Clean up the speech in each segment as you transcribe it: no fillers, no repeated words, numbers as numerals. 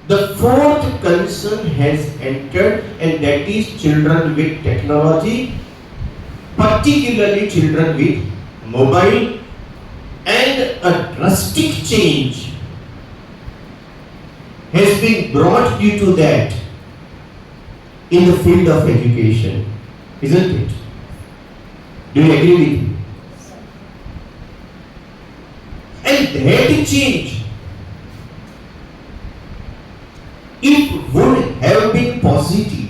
The fourth concern has entered, and that is children with technology, particularly children with mobile, and a drastic change has been brought due to that in the field of education, isn't it? Do you agree with me? And that change, if would have been positive,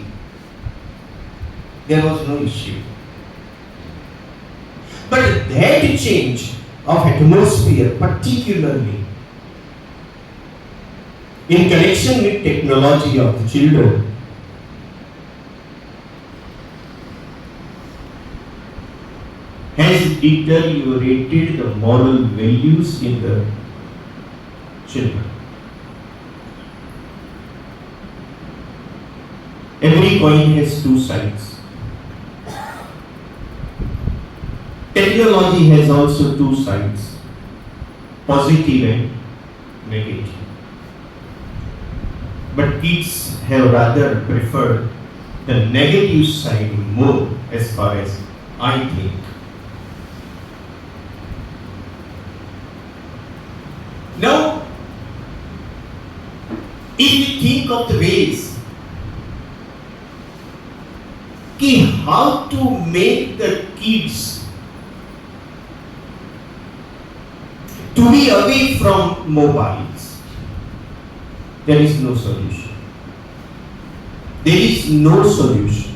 there was no issue. But that change of atmosphere, particularly in connection with technology of the children, has deteriorated the moral values in the children. Every coin has two sides. Technology has also two sides, positive and negative. But kids have rather preferred the negative side more, as far as I think. Now, if we think of the ways how to make the kids to be away from mobiles, there is no solution. There is no solution.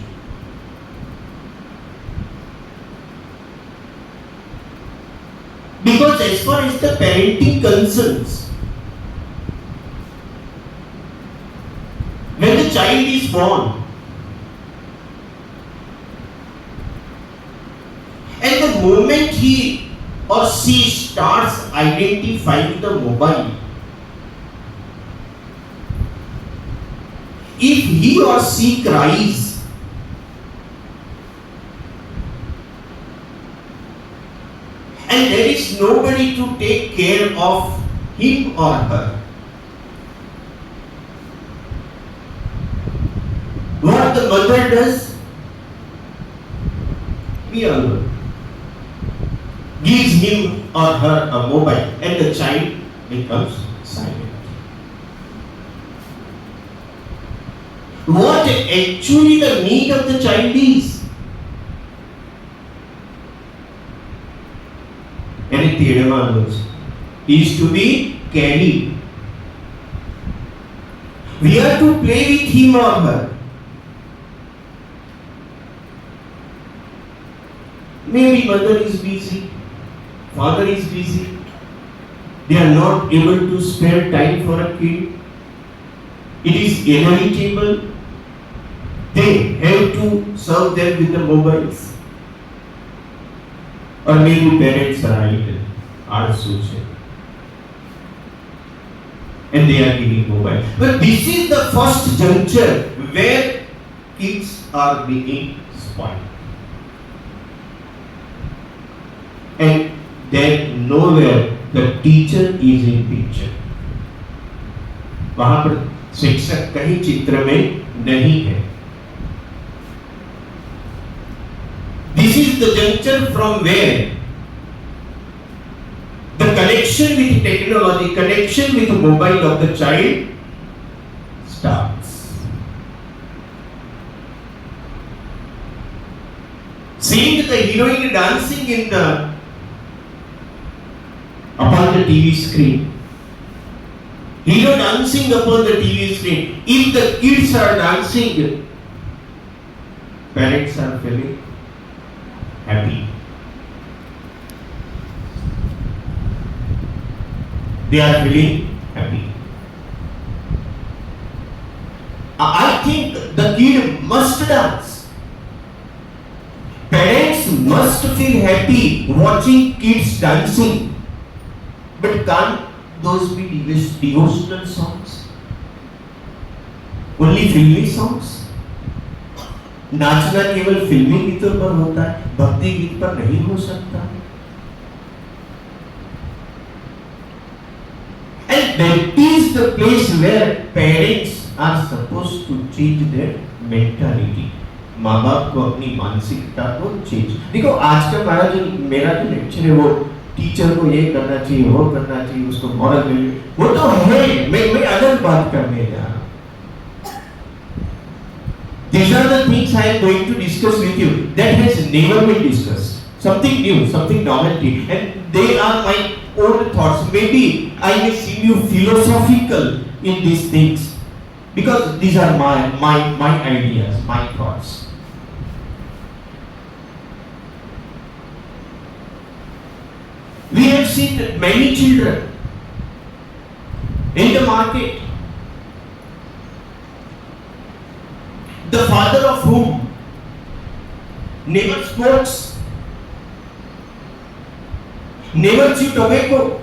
Because as far as the parenting concerns, when the child is born, and the moment he or she starts identifying the mobile, if he or she cries, and there is nobody to take care of him or her, what the mother does, we all know, gives him or her a mobile, and the child becomes silent. What actually the need of the child is? Is to be carried. We are to play with him or her. Maybe mother is busy, father is busy. They are not able to spare time for a kid. It is inevitable. They have to serve them with the mobiles. Or maybe parents are idle, are social, and they are giving mobile. But this is the first juncture where kids are being spoiled. And then nowhere the teacher is in picture. वहां पर शिक्षक कहीं चित्र में नहीं है. This is the juncture from where the connection with technology, connection with mobile of the child starts. Seeing the heroine dancing upon the TV screen, hero dancing upon the TV screen. If the kids are dancing, parents are feeling happy. They are feeling happy. I think the kid must dance. Parents must feel happy watching kids dancing. But can't those be devotional songs? Only filmy songs? नाचना केवल फिल्मी गीतों पर होता है, भक्ति गीत पर नहीं हो सकता. And that is the place where parents are supposed to change their mentality. माँ बाप को अपनी मानसिकता को चेंज। देखो आज का मेरा जो लेक्चर है वो टीचर को ये करना चाहिए, वो करना चाहिए, उसको मॉरल वैल्यू, वो तो है, मैं अलग बात करने जा रहा हूँ। These are the things I am going to discuss with you that has never been discussed. Something new, something novelty, and they are my own thoughts. Maybe I may seem you philosophical in these things because these are my ideas, my thoughts. We have seen many children in the market, the father of whom never smokes, never chew tobacco,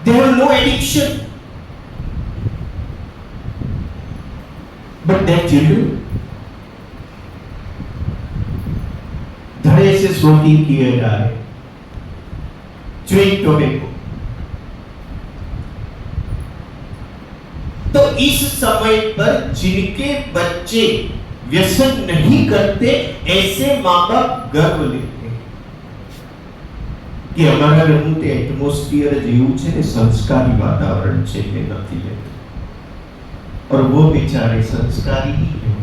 they have no addiction, but their children धड़े से smoking किए जा रहे, chewing tobacco. तो इस समय पर जिनके बच्चे व्यसन नहीं करते, ऐसे माँ बाप गर्व लेते हैं कि અમારા ઘરનું તે એટમોસ્ફિયર જેવું છે ને, સંસ્કારી વાતાવરણ છે કે નથી લેતું, और वो बेचारे संस्कारी ही हैं,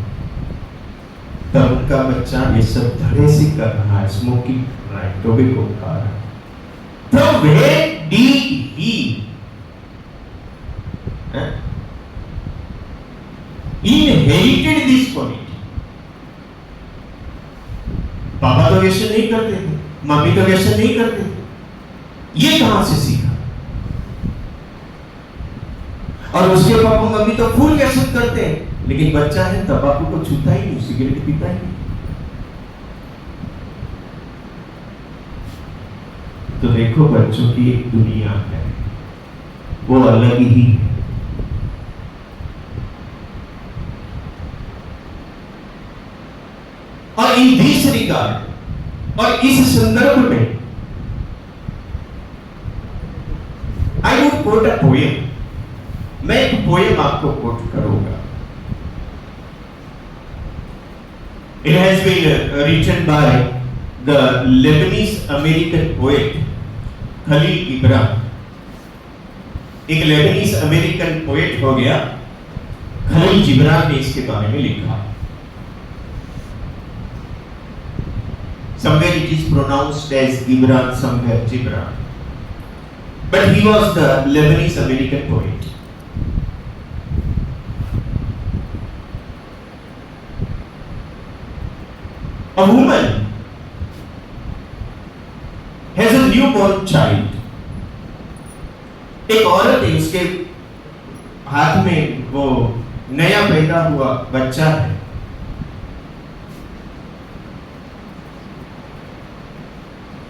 तब उनका बच्चा ये सब धड़े से कर रहा है, स्मोकिंग कर रहा है, टोबैको खा रहा है। From where did he inherited this quality? पापा तो व्यसन नहीं करते थे, मम्मी तो व्यसन नहीं करते थे, ये कहां से सीखा? और उसके पापा मम्मी तो फुल व्यसन करते हैं, लेकिन बच्चा है तंबाकू को छूता ही नहीं, सिगरेट पीता ही नहीं। तो देखो बच्चों की एक दुनिया है, वो अलग ही है। और इन दिस रिगार्ड और इस संदर्भ में I would quote a poem. मैं एक पोएम आपको कोट करूंगा। It has been written by the Lebanese American poet Khalil Gibran. एक लेबनीज अमेरिकन पोएट हो गया, खलील जिब्रान ने इसके बारे में लिखा। Somewhere it is pronounced as Gibran, somewhere Gibran, but he was the Lebanese American poet. A woman has a newborn child. एक औरत है, उसके हाथ में वो नया पैदा हुआ बच्चा है।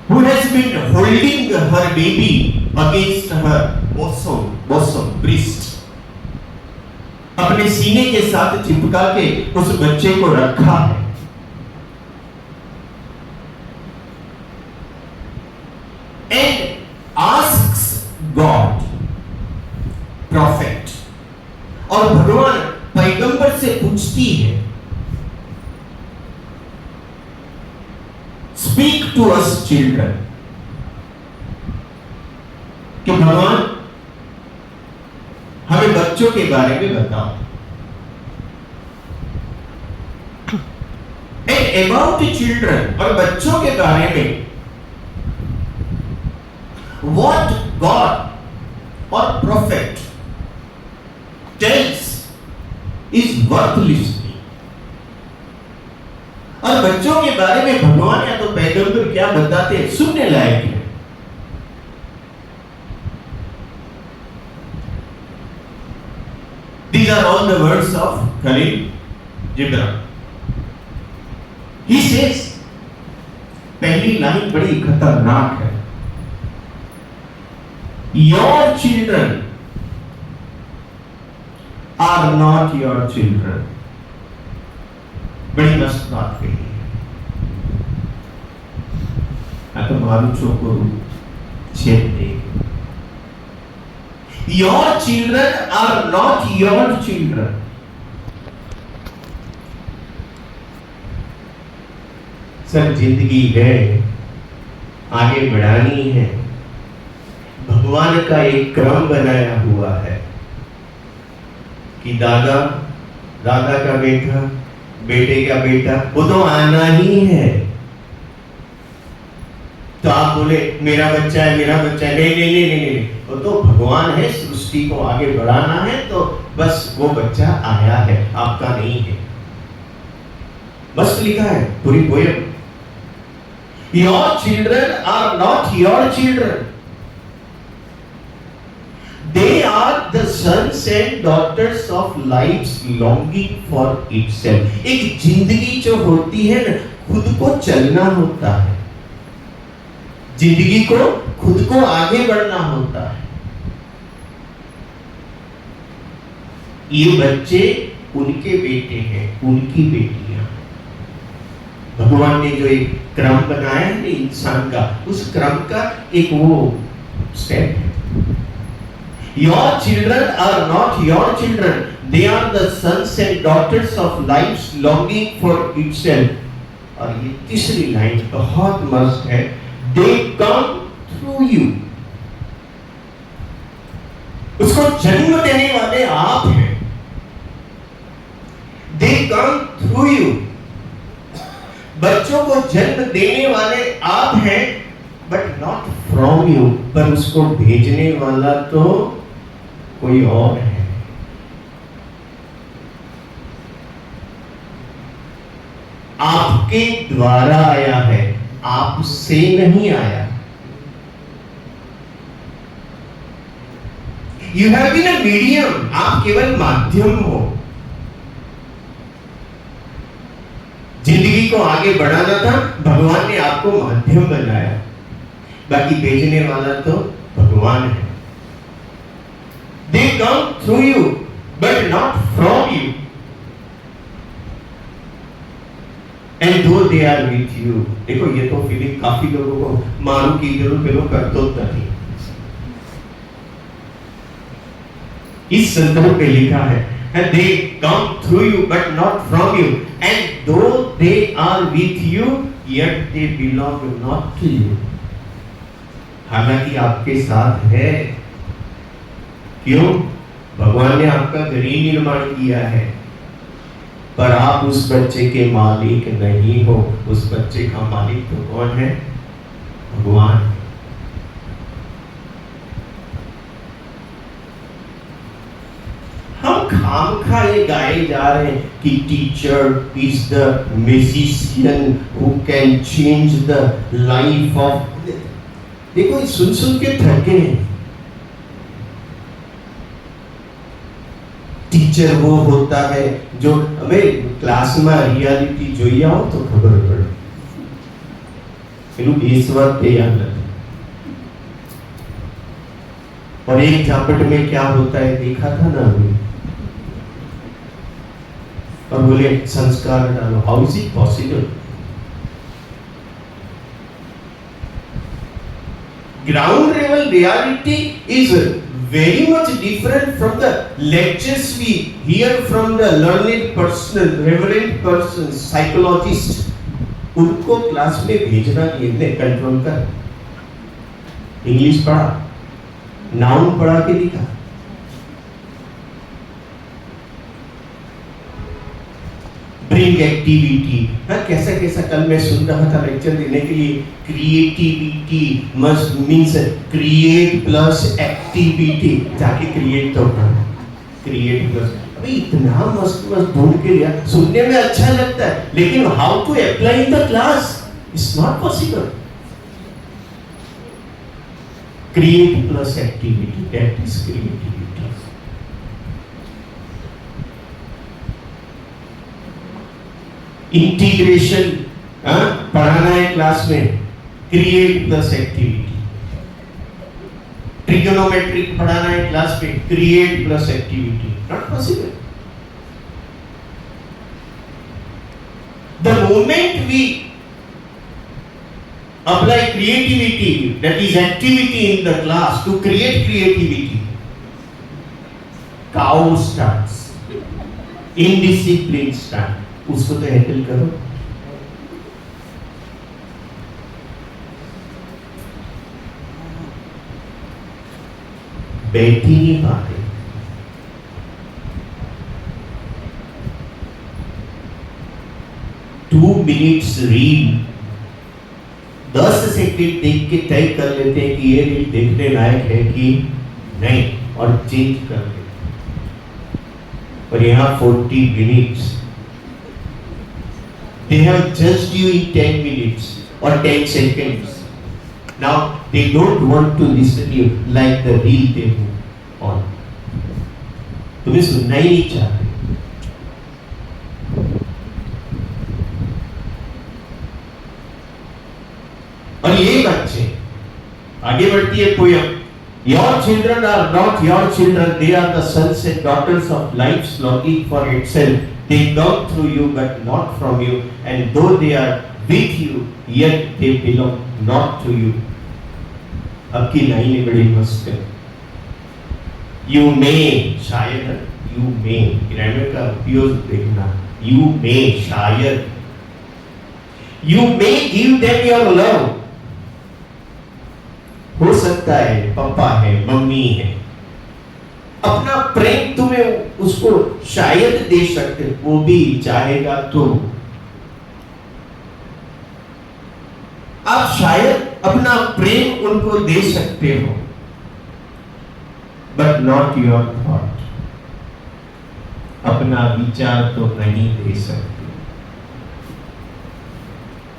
Who has been holding her baby against her bosom, breast. अपने सीने के साथ चिपका के उस बच्चे को रखा है। And asks God, prophet, और भगवान पैगंबर से पूछती है, speak to us children, कि भगवान हमें बच्चों के बारे में बताओ। And about children, और बच्चों के बारे में what God or prophet tells is worth listening. और बच्चों के बारे में भगवान या तो पैगंबर क्या बताते हैं, सुनने लायक है। These are all the words of Khalil Gibran. He says, पहली लाइन बड़ी खतरनाक है। Your children are not your children. बड़ी मस्त बात कही है। આ તો મારું છોકરું છે તે Your children are not your children. Sir जिंदगी है, आगे बढ़ानी है, भगवान का एक क्रम बनाया हुआ है कि दादा का बेटा, बेटे का बेटा, वो तो आना ही है। तो आप बोले मेरा बच्चा है, नहीं, वो तो भगवान है, सृष्टि को आगे बढ़ाना है, तो बस वो बच्चा आया है, आपका नहीं है। मस्त लिखा है पूरी poem. Your children are not your children. They are the sons and daughters of life's longing for itself. एक जिंदगी जो होती है ना, खुद को चलना होता है, जिंदगी को खुद को आगे बढ़ना होता है। ये बच्चे उनके बेटे हैं, उनकी बेटियां। भगवान ने जो एक क्रम बनाया है इंसान का, उस क्रम का एक वो स्टेप है। Your children are not your children. They are the sons and daughters of life's longing for itself. और ये तीसरी लाइन बहुत मस्त है। They come through you. उसको जन्म देने वाले आप हैं। They come through you. बच्चों को जन्म देने वाले आप हैं, बट नॉट फ्रॉम यू, पर उसको भेजने वाला तो कोई और है। आपके द्वारा आया है, आपसे नहीं आया। You have been a medium, आप केवल माध्यम हो। जिंदगी को आगे बढ़ाना था, भगवान ने आपको माध्यम बनाया, बाकी भेजने वाला तो भगवान है। They come through you, but not from you. And though they are with you. देखो ये तो फीलिंग काफी लोगों को मारू की जरूर पे लोग कर तो नहीं। इस संदर्भ पे लिखा है, and they come through you but not from you, and though they are with you yet they belong not to you. हालांकि आपके साथ है। क्यों? भगवान ने आपका घर ही निर्माण किया है, पर आप उस बच्चे के मालिक नहीं हो। उस बच्चे का मालिक तो कौन है? भगवान। हम खामखा ये गाए जा रहे हैं कि teacher is the magician who can change the life of. देखो सुन के थके हैं। टीचर वो होता है जो हमें क्लास में रियलिटी જોઈ આવો તો ખબર પડે, પેલું ઈશ્વર તે યાદ નથી। और एक झापट में क्या होता है देखा था ना अभी, और बोले संस्कार डालो। How is it possible? Ground level reality is very much different from the lectures we hear from the learned person, reverend person, psychologist. उनको क्लास में भेजना नहीं है, कंट्रोल कर। इंग्लिश पढ़ा, नाउन पढ़ा के लिखा। Bring activity. कैसा कल मैं सुन रहा था लेक्चर देने के लिए, creativity must means create plus activity. जाके क्रिएट तो करना, क्रिएट प्लस। अबे इतना मस्त ढूंढ के लिया, सुनने में अच्छा लगता है, लेकिन how to apply in the class is not possible. Create plus activity, that is creativity. Integration पढ़ाना है क्लास में, क्रिएट प्लस एक्टिविटी। ट्रिगोनोमेट्रिक पढ़ाना है क्लास में, create plus activity. Not possible. The moment we apply creativity, that is activity in the class to create creativity, cow starts, indiscipline start, उसको तो handle करो। बैठ ही नहीं पाते। टू मिनट्स रील 10 सेकंड देख के तय कर लेते हैं कि ये रील देखने लायक है कि नहीं, और चेंज कर लेते। और यहाँ 40 minutes, they have judged you in 10 minutes or 10 seconds. Now they don't want to listen to you like the reel they move on. तुम्हें सुनना ही नहीं चाहते। और ये बच्चे, आगे बढ़ती है poem, Your children are not your children, they are the sons and daughters of life's longing for itself. They come through you but not from you, and though they are with you, yet they belong not to you. अब की line बड़ी मस्त है। You may, शायद, you may, grammar का उपयोग देखना, you may, शायद, you may give them your love. हो सकता है पापा है, मम्मी है, अपना प्रेम तुम्हें उसको शायद दे सकते, वो भी चाहेगा तो। आप शायद अपना प्रेम उनको दे सकते हो, बट नॉट योर थॉट, अपना विचार तो नहीं दे सकते।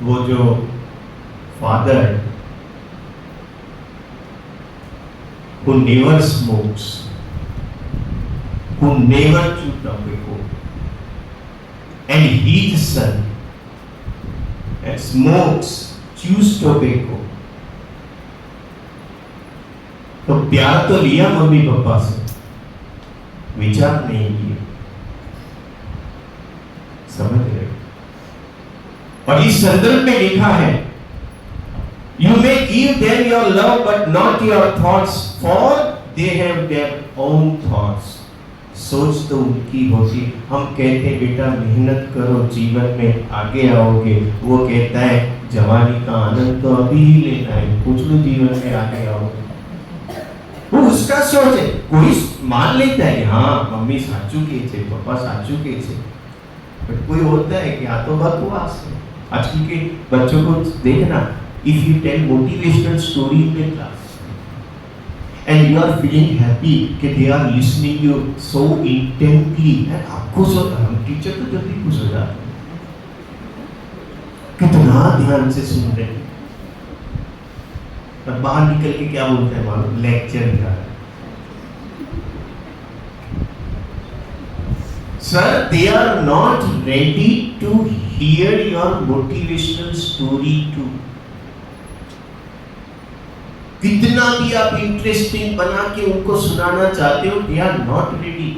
वो जो father who never smokes, who never chewed tobacco, and his son that smokes, chews tobacco, तो प्यार तो लिया मम्मी पापा से, विचार नहीं लिया। समझ रहे? और इस संदर्भ में लिखा है, You may give them your love but not your thoughts, for they have their own thoughts. सोच तो उनकी होती। हम कहते हैं बेटा मेहनत करो, जीवन में आगे आओगे। वो कहता है जवानी का आनंद तो अभी ही लेना है, कुछ लो जीवन में आगे आओगे। वो उसका सोच है। कोई मान लेता है हाँ मम्मी साचू के थे, पापा साचू के थे, बट कोई होता है कि आ तो बकवास है। आजकल के बच्चों को देखना, if you tell motivational story in the class and you are feeling happy कि they are listening you so intently, and आप खुश होता, हम टीचर तो जल्दी खुश हो जाते हैं, कितना ध्यान से सुन रहे हैं। और बाहर निकल के क्या बोलते हैं मालूम, लेक्चर दिया है। Sir, they are not ready to hear your motivational story too. कितना भी आप इंटरेस्टिंग बना के उनको सुनाना चाहते हो, दे आर नॉट रेडी।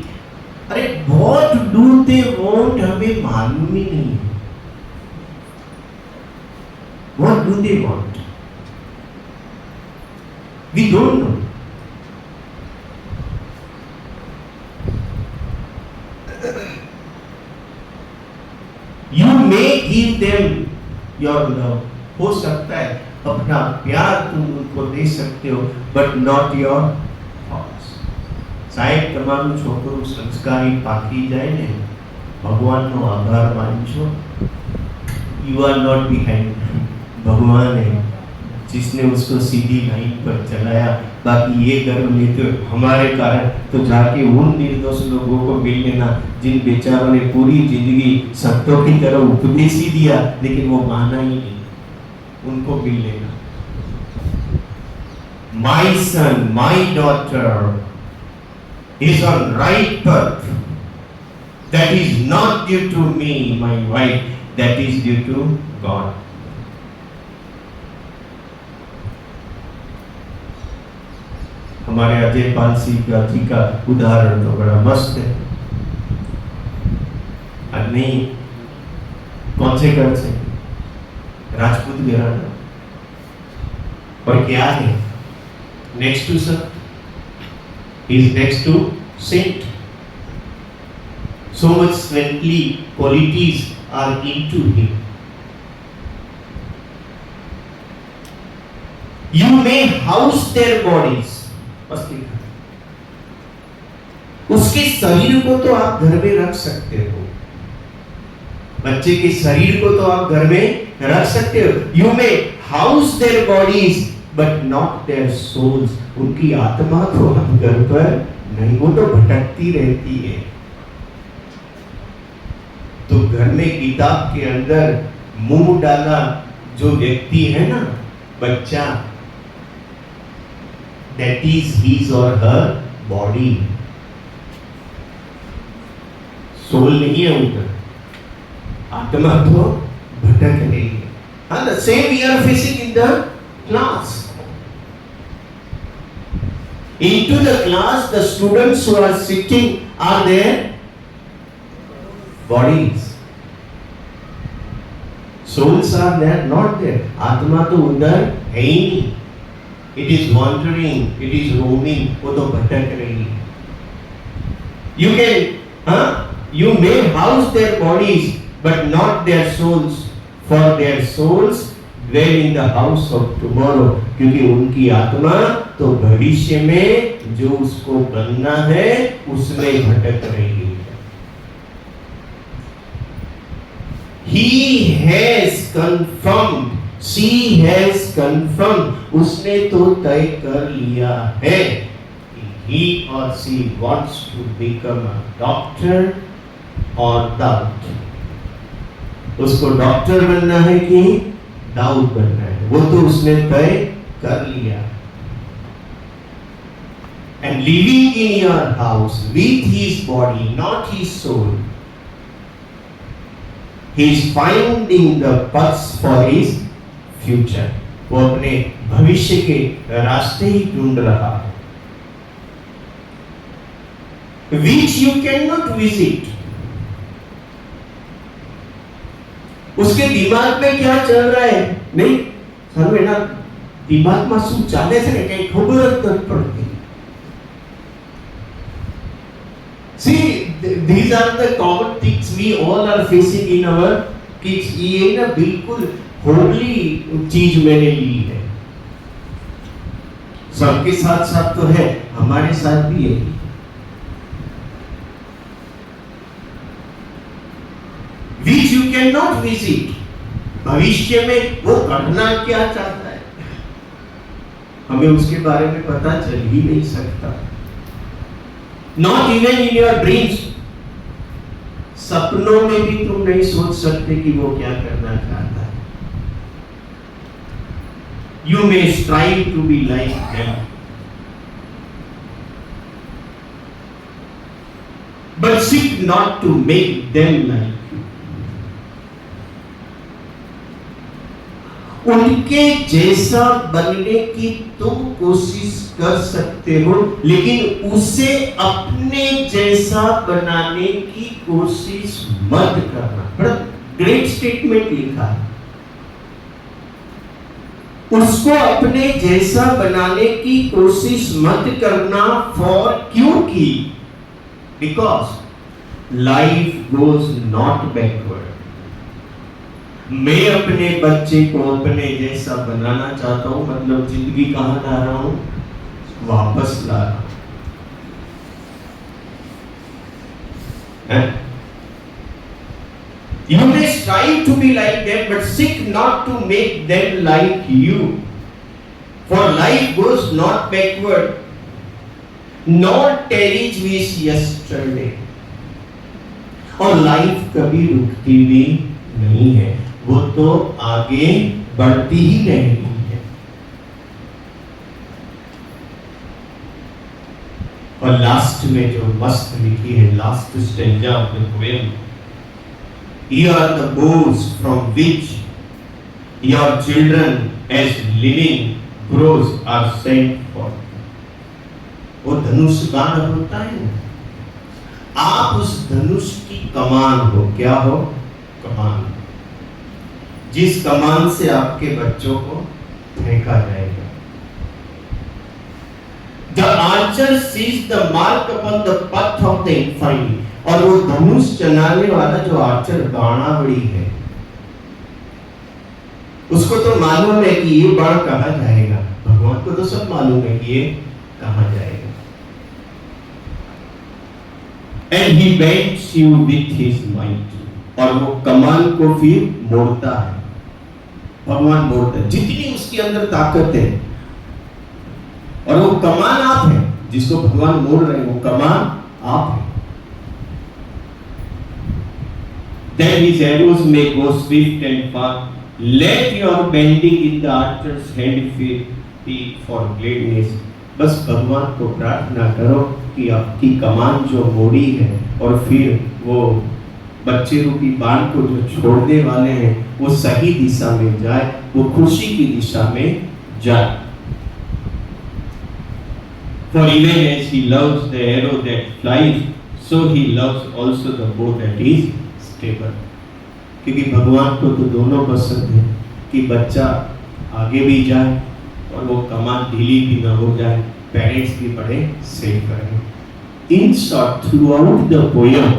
अरे व्हाट डू दे वांट हमें मालूम ही नहीं है। What do they want we don't know. You may give them your love, हो सकता है अपना प्यार तुम उनको दे सकते हो, बट नॉट योर थॉट्स। साहेब તમારું છોકરું સંસ્કારી પાકી જાય ને, ભગવાનનો આભાર માનજો। You are not behind, भगवान है जिसने उसको सीधी लाइन पर चलाया। बाकी ये गर्व लेते हो हमारे कारण, तो जाके उन निर्दोष लोगों को मिल लेना जिन बेचारों ने पूरी जिंदगी संतों की तरह उपदेश ही दिया लेकिन वो माना ही नहीं, उनको मिल लेना। My son, my daughter is on right path. That is not due to me, my wife. That is due to God. हमारे अजय पाल सिंह जी का उदाहरण तो बड़ा मस्त है। नहीं कौन से घर से, राजपूत घराना, और क्या है, next to sir, is next to saint. So much saintly qualities are into him. You may house their bodies. बस लिखा। उसके शरीर को तो आप घर में रख सकते हो, बच्चे के शरीर को तो आप घर में रख सकते हो। You may house their bodies but not their souls. उनकी आत्मा को आप घर पर नहीं, वो तो भटकती रहती है। तो घर में किताब के अंदर मुंह डाला जो व्यक्ति है ना, बच्चा, that is his or her body. Soul नहीं है उनका, आत्मा तो भटक रही है। And the same we are facing in the class. Into the class, the students who are sitting are their bodies. Souls are there, not there. आत्मा तो उधर है ही नहीं। It is wandering, it is roaming, वो तो भटक रही है। You may house their bodies, but not their souls, for their souls dwell in the house of tomorrow. क्योंकि उनकी आत्मा तो भविष्य में जो उसको बनना है उसमें भटक रही है। He has confirmed, she has confirmed, उसने तो तय कर लिया है कि he or she wants to become a doctor or Dawood. उसको डॉक्टर बनना है कि दाऊद बनना है, वो तो उसने तय कर लिया। And living in your house with his body, not his soul, he is finding the paths for his future. वो अपने भविष्य के रास्ते ही ढूंढ रहा है। Which you cannot visit. उसके दिमाग में क्या चल रहा है नहीं, સર એના દિમાગમાં શું ચાલે છે ને કઈ ખબર જ નથી પડતી। See, these are the common things we all are facing in our kids. ये ना बिल्कुल होली चीज मैंने ली है, सबके साथ साथ तो है, हमारे साथ भी है। Which you cannot visit. भविष्य में वो करना क्या चाहता है हमें उसके बारे में पता चल ही नहीं सकता। Not even in your dreams. सपनों में भी तुम नहीं सोच सकते कि वो क्या करना चाहता है। You may strive to be like them, but seek not to make them like you. उनके जैसा बनने की तुम कोशिश कर सकते हो, लेकिन उसे अपने जैसा बनाने की कोशिश मत करना। बड़ा ग्रेट स्टेटमेंट लिखा है, उसको अपने जैसा बनाने की कोशिश मत करना। फॉर क्योंकि because life goes not backward. मैं अपने बच्चे को अपने जैसा बनाना चाहता हूं, मतलब जिंदगी कहां ला रहा हूं, वापस ला रहा हूं। You may strive to be like them, but seek not to make them like you. For life goes not backward, nor tarries with yesterday. और लाइफ कभी रुकती भी नहीं है, वो तो आगे बढ़ती ही रहेगी है। और लास्ट में जो मस्त लिखी है, last stanza of the poem, You are the bows from which your children as living grows are sent forth. वो धनुष बाण होता है ना, आप उस धनुष की कमान हो। क्या हो? कमान। जिस कमान से आपके बच्चों को फेंका जाएगा। The archer sees the mark upon the path of the infamy. और वो धनुष चलाने वाला जो आर्चर बाणावड़ी है, उसको तो मालूम है कि ये बाण कहाँ जाएगा। भगवान को तो सब मालूम है कि ये कहाँ जाएगा। And he bends you with his might. और वो कमान को फिर मोड़ता है। भगवान मोड़ता है, जितनी उसके अंदर ताकत है। और वो कमान आप है, जिसको भगवान मोड़ रहे हैं, वो कमान आप है। Then his arrows may go swift and far. Let your bending in the archer's hand be for gladness. बस भगवान को प्रार्थना करो कि आपकी कमान जो मोड़ी है और फिर वो बच्चे रूपी बाण को जो छोड़ने वाले हैं वो सही दिशा में जाए, वो खुशी की दिशा में जाए। For even as he loves the arrow that flies, so he loves also the bow that is stable. क्योंकि भगवान को तो दोनों पसंद है कि बच्चा आगे भी जाए और वो कमान ढीली भी ना हो जाए, पेरेंट्स भी बड़े सेव करें। In short, throughout the poem,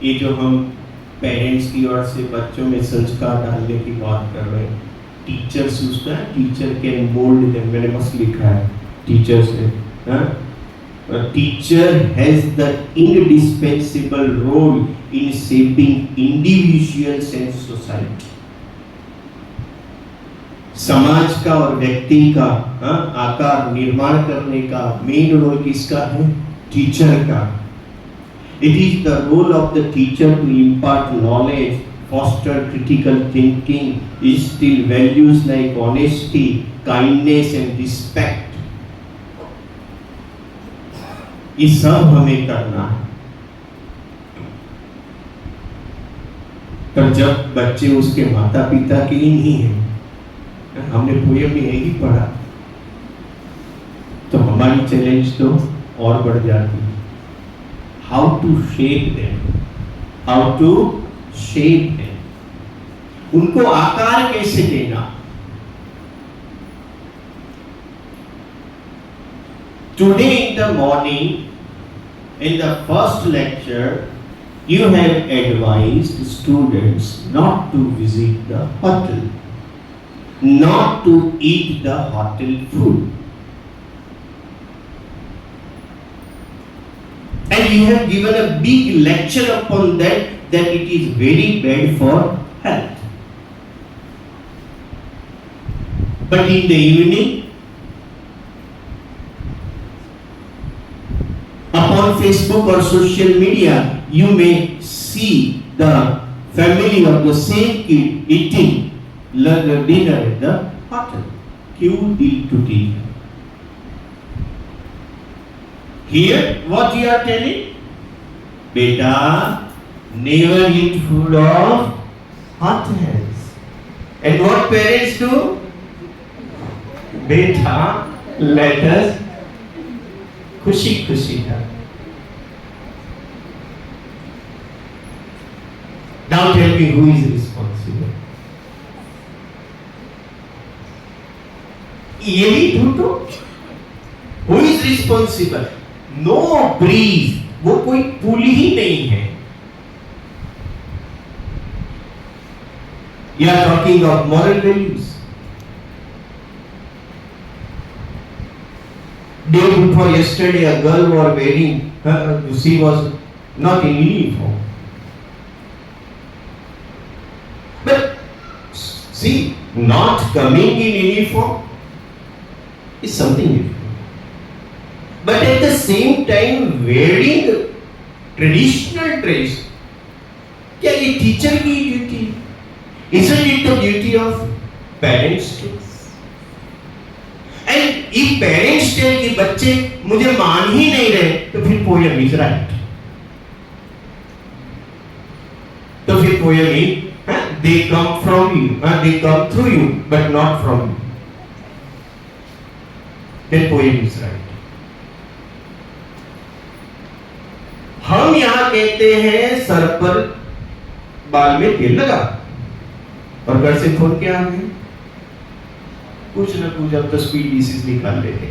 ये जो हम पेरेंट्स की ओर से बच्चों में संस्कार डालने की बात कर रहे हैं, टीचर्स उसका टीचर कैन मोल्ड देम, मैंने बस लिखा है टीचर से। Teacher has the indispensable role in shaping individuals and society. समाज का और व्यक्ति का आकार निर्माण करने का मेन रोल किसका है? टीचर का। It is the role of the teacher to impart knowledge, foster critical thinking, instill values like honesty, kindness and respect. ये सब हमें करना है। पर जब बच्चे उसके माता पिता के ही नहीं है, हमने पोएम में यही पढ़ा, तो हमारी चैलेंज तो और बढ़ जाती है। How to shape them, how to shape them, उनको आकार कैसे देना। Today in the morning, in the first lecture, you have advised students not to visit the hotel, not to eat the hotel food. And you have given a big lecture upon that it is very bad for health. But in the evening, upon Facebook or social media, you may see the family of the same kid eating dinner at the hotel. Cue deal to deal. Here, what you are telling? Beta, never eat food of hot hands. And what parents do? Beta, let us खुशी खुशी है। Now tell me who is responsible? यही ढूंढो। Who is responsible? No breeze, वो कोई पुल ही नहीं है। You are talking of moral values. Day before yesterday, a girl was wearing, she was not in uniform. But see, not coming in uniform is something different. But at the same time, wearing traditional dress, क्या ये teacher की duty? Isn't it the duty of parents too? And if parents tell कि बच्चे मुझे मान ही नहीं रहे, तो फिर poem is right. तो फिर poem is they come from you, they come through you, but not from you. Then poem is right. हम यहाँ कहते हैं सर पर बाल में तेल लगा और घर से खोल के आ गए, कुछ न कुछ अब तो स्पीड डिसीज निकाल लेते।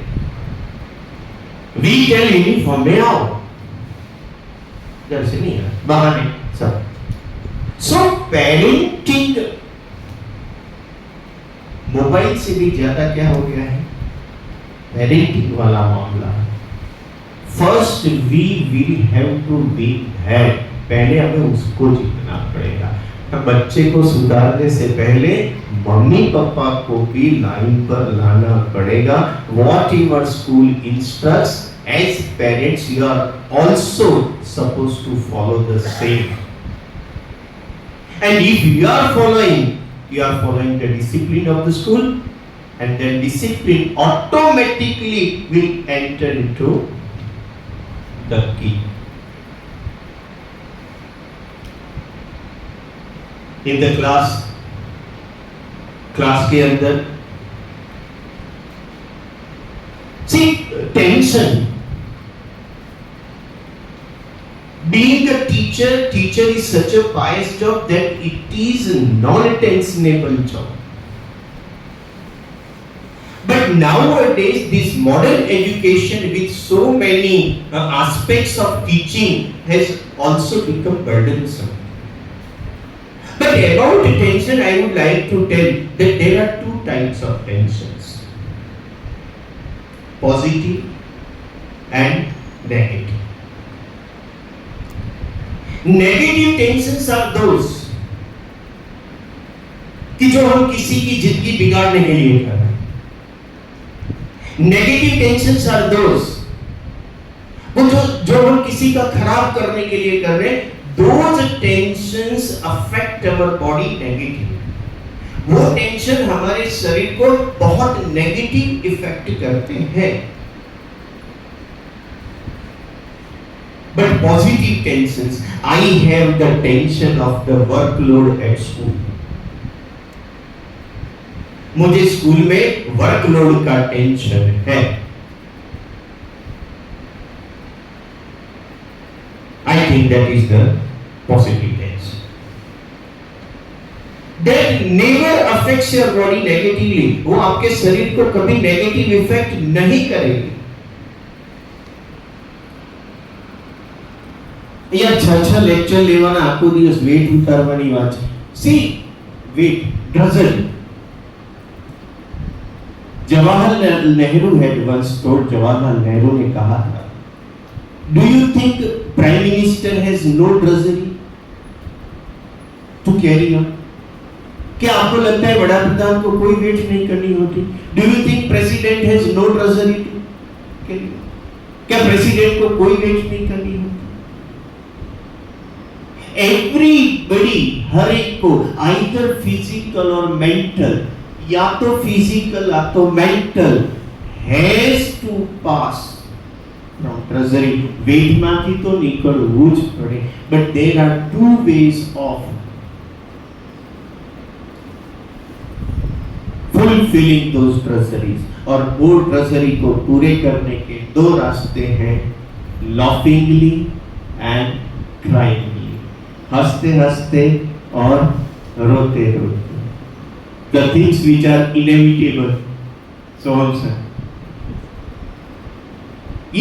वी टेल यूनिफॉर्म में आओ, घर से नहीं है, बाहर नहीं सब। सो पेरेंटिंग मोबाइल से भी ज्यादा क्या हो गया है, पेरेंटिंग वाला मामला। First we will have to be head, पहले हमें उसको जीतना पड़ेगा। बच्चे को सुधारने से पहले मम्मी पापा को भी लाइन पर लाना पड़ेगा। Whatever school instructs, as parents you are also suppose to follow the same. And if you are following, you are following the discipline of the school, and then discipline automatically will enter into the key. In the class के अंदर see tension. Being a teacher is such a pious job that it is a non-tensionable job. But nowadays, this modern education with so many aspects of teaching has also become burdensome. But about tension, I would like to tell that there are two types of tensions: positive and negative. Negative tensions are those कि जो हम किसी की जिंदगी बिगाड़ने के लिए कर रहे हैं। नेगेटिव टेंशन्स आर दोस वो जो हम किसी का खराब करने के लिए कर रहे हैं। Those tensions affect our body negative. वो टेंशन हमारे शरीर को बहुत नेगेटिव इफेक्ट करते हैं। But positive tensions, I have the tension of the workload at school. मुझे स्कूल में वर्कलोड का टेंशन है। I think that is the positive tension. That never affects your body negatively. वो आपके शरीर को कभी नेगेटिव इफेक्ट नहीं करेगी। या छह लेक्चर लेवाना आखो दिवस वेट उतारवानी વાત છે। સી weight doesn't. Jawaharlal Nehru had once told, Jawaharlal Nehru ने कहा था, do you think prime minister has no drudgery to carry on? क्या आपको लगता है बड़ा प्रधान को कोई वेट नहीं करनी होती? Do you think president has no drudgery to carry on? क्या प्रेसिडेंट को कोई वेट नहीं करनी होती? एवरीबडी, हर एक को आइदर फिजिकल और मेंटल, या तो फिजिकल या तो mental, has to pass from treasury. Weight मांगी तो निकलવું જ પડે। But there are two ways of fulfilling those treasuries, और वो ट्रेजरी को पूरे करने के दो रास्ते हैं, लाफिंगली एंड क्राइंगली, हंसते हंसते और रोते रोते। The things which are inevitable, so also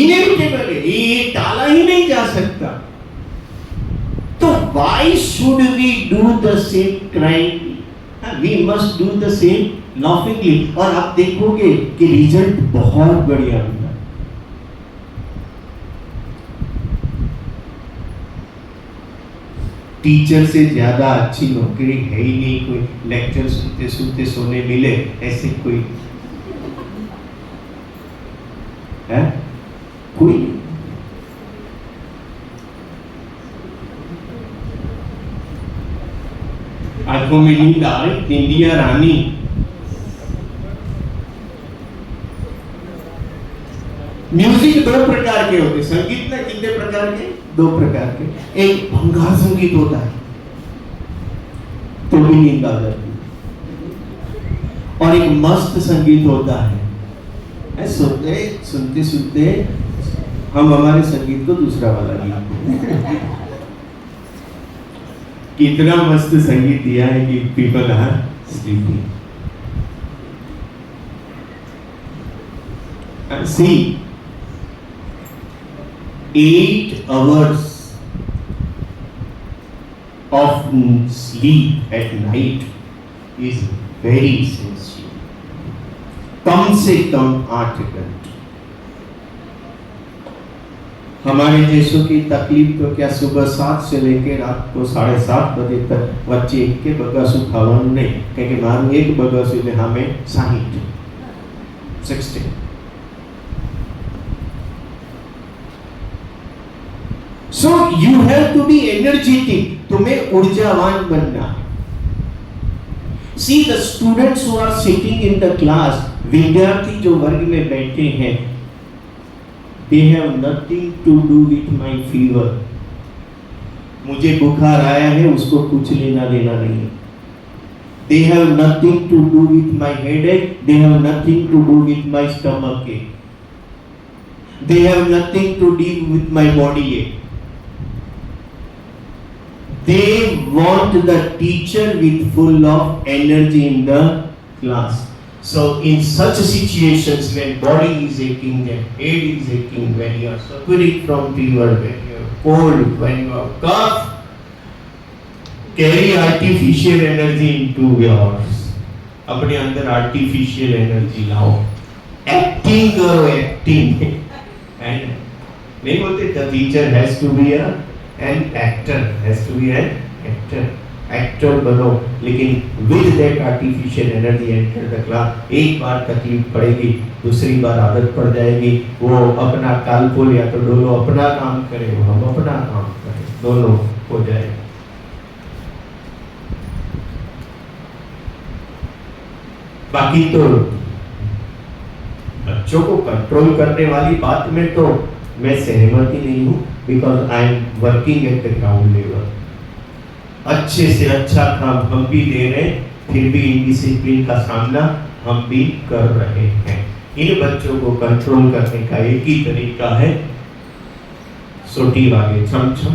inevitable है, ये टाला ही नहीं जा सकता। तो why should we do the same crying? We must do the same laughingly, और आप देखोगे कि रिजल्ट बहुत बढ़िया होगा। टीचर से ज्यादा अच्छी नौकरी है ही नहीं कोई। लेक्चर सुनते सुनते सोने मिले ऐसे कोई है? कोई आंखों में नींद आ रही, इंडिया रानी। म्यूजिक दो प्रकार के होते, संगीत में कितने प्रकार के? दो प्रकार के। एक भंगार संगीत होता है तो भी नींद आ जाती है, और एक मस्त संगीत होता है सुनते सुनते सुनते हम हमारे संगीत को दूसरा वाला गीत कितना मस्त संगीत दिया है कि पीपल आर स्लीपिंग। सी 8 hours of sleep at night is very essential. कम से कम 8 घंटे। हमारे देशों की तकलीफ तो क्या, सुबह 7 से लेकर रात को 7:30 बजे तक बच्चे एक के बगासु खावन नहीं, क्योंकि मारू एक बगासु में हमें 60। So you have to be energetic. तुम्हें ऊर्जावान बनना है। See the students who are sitting in the class, विद्यार्थी जो वर्ग में बैठे हैं, they have nothing to do with my fever. मुझे बुखार आया है, उसको कुछ लेना देना नहीं। They have nothing to do with my headache. They have nothing to do with my stomach ache. They have nothing to do with my body ache. They want the teacher with full of energy in the class. So in such situations, when body is aching, when head is aching, when you are suffering from fever, when you are cold, when you are cough, carry artificial energy into yours. अपने अंदर artificial energy लाओ, acting करो, acting. And नहीं बोलते the teacher has to be an actor, has to be an actor बनो, लेकिन with that artificial energy enter the class। एक बार तकलीफ पड़ेगी, दूसरी बार आदत पड़ जाएगी, वो अपना कालपोल या तो डोलो अपना काम करे, वो हम अपना काम करें, दोनों हो जाए। बाकी तो बच्चों को कंट्रोल करने वाली बात में तो मैं सहमत ही नहीं हूँ, because I am working at the ground level. अच्छे से अच्छा काम हम भी दे रहे हैं, फिर भी इनडिसिप्लिन का सामना हम भी कर रहे हैं। इन बच्चों को कंट्रोल करने का एक ही तरीका है, सोटी वागे छम छम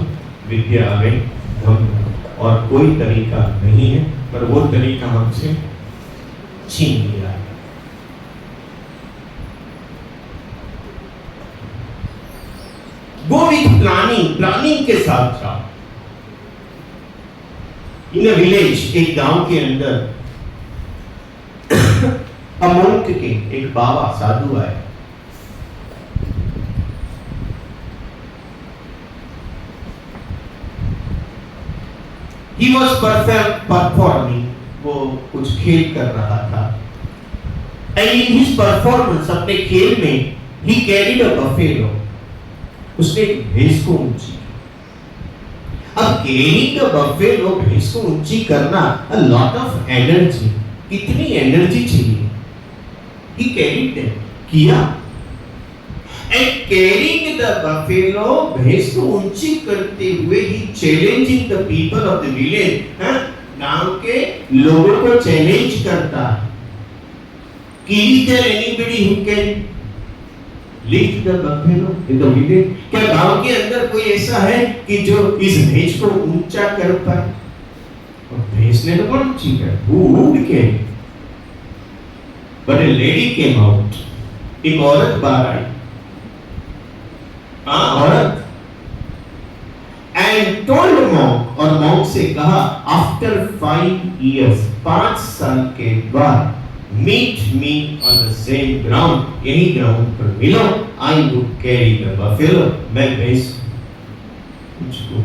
विद्या आगे धम, और कोई तरीका नहीं है, पर वो तरीका हमसे छीन लिया है। Go with प्लानिंग के साथ साथ। इन अ विलेज, एक गांव के अंदर अमोंक के एक बाबा साधु आए। He was performing, वो कुछ खेल कर रहा था। And in his performance, अपने खेल में, he carried a buffalo. उसने भैंस को ऊंची। अब कैरिंग अ बफेलो, भैंस को ऊंची करना, a lot of energy, कितनी एनर्जी चाहिए। He carried them, किया। And carrying the buffalo, भैंस को ऊंची करते हुए, he challenging the people of the village, गांव के लोगों को चैलेंज करता है कि is there anybody who can lift the buffalo in the village? क्या गांव के अंदर कोई ऐसा है कि जो इस भैंस को ऊंचा कर पाए? और भैंस ने तो कौन ऊंची कर, who would carry? But a lady came out, एक औरत बाहर आई, औरत, and told monk, और monk से कहा, after 5 years, 5 साल के बाद, meet me on the same ground, यही ग्राउंड पर मिलो, I would carry the buffalo, मैं भैंस उसको।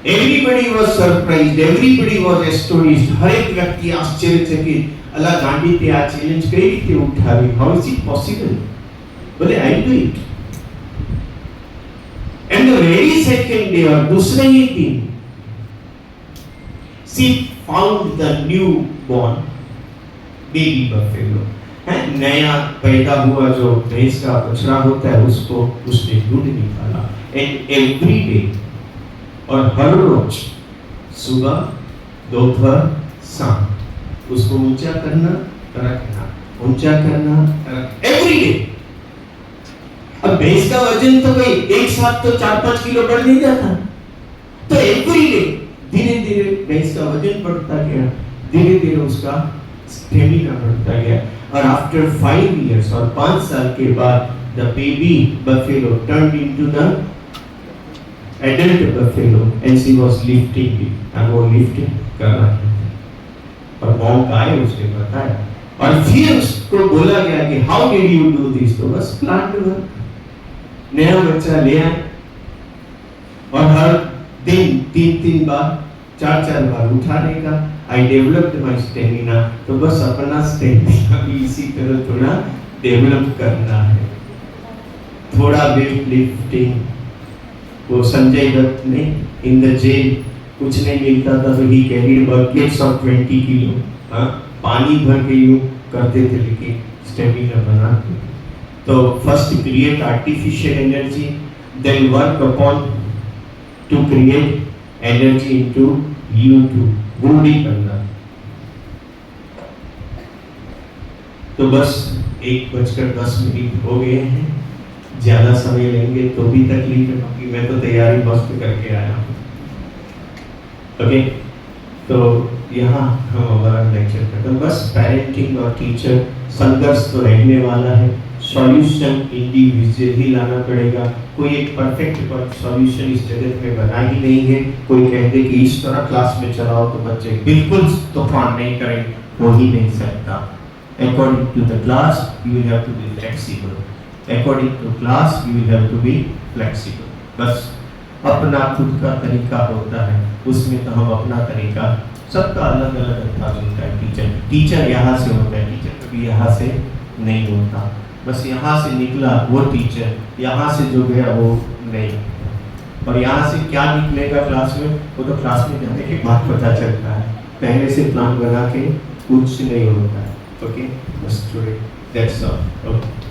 Everybody was surprised, everybody was astonished, हर एक व्यक्ति आश्चर्यचकित, अल्लाह गांधी ते आ चैलेंज कई रीते उठावी, how is it possible? बोले I do it। And the very second day, और दूसरे ही दिन, she found the newborn baby buffalo, नया पैदा हुआ जो भैंस का बछड़ा होता है, उसको उसने ढूंढ निकाला। And every day, और हर रोज सुबह, दोपहर, शाम, उसको ऊंचा करना, रखना, ऊंचा करना, रखना, every day। अब भैंस का वजन तो भाई एक साथ तो 4-5 किलो बढ़ नहीं जाता, तो every day धीरे धीरे भैंस का वजन बढ़ता गया, धीरे धीरे उसका स्टेमिना बढ़ता गया। और आफ्टर 5 years और 5 साल के बाद the baby buffalo turned into the adult buffalo and she was lifting it and वो lifting कर रहा था और मॉम का है उसने बताया और फिर उसको बोला गया कि how did you do this, तो बस प्लांट वर्क। नया बच्चा ले आए और हर दिन 3 बार 4 बार उठाने का। आई डेवलप्ड माई स्टेमिना, तो बस अपना स्टेमिना भी इसी तरह थोड़ा डेवलप करना है। थोड़ा वेट लिफ्टिंग, वो संजय दत्त ने इन द जेल कुछ नहीं मिलता था तो ही कैरीड बकेट्स ऑफ 20 किलो, पानी भर के यूं करते थे लेकिन स्टेमिना बनाते थे। तो first create artificial energy, then work upon to create energy into you too, वो भी करना। तो बस 1:10 हो गए हैं, ज्यादा समय लेंगे तो भी तकलीफ है क्योंकि मैं तो तैयारी मस्त करके आया हूँ। ओके, तो यहाँ हम हमारा लेक्चर खत्म। बस पेरेंटिंग और टीचर संघर्ष तो रहने वाला है, सॉल्यूशन इंडिविजुअली लाना पड़ेगा। कोई एक परफेक्ट सॉल्यूशन इस जगत में बना ही नहीं है। कोई कहते कि इस तरह क्लास में चलाओ तो बच्चे बिल्कुल तूफान नहीं करेंगे, हो ही नहीं सकता। According to the class, you will have to be flexible. According to class, you will have to be flexible. बस अपना खुद का तरीका होता है, उसमें तो हम अपना तरीका, सबका अलग अलग अंदाज होता है। टीचर यहाँ से होता है, टीचर कभी यहाँ से नहीं होता। बस यहाँ से निकला वो टीचर, यहाँ से जो गया वो नहीं। और यहाँ से क्या निकलेगा क्लास में, वो तो क्लास में जाने के बाद पता चलता है। पहले से प्लान बना के कुछ नहीं होता है। ओके, बस थोड़े दैट्स ऑल। ओके।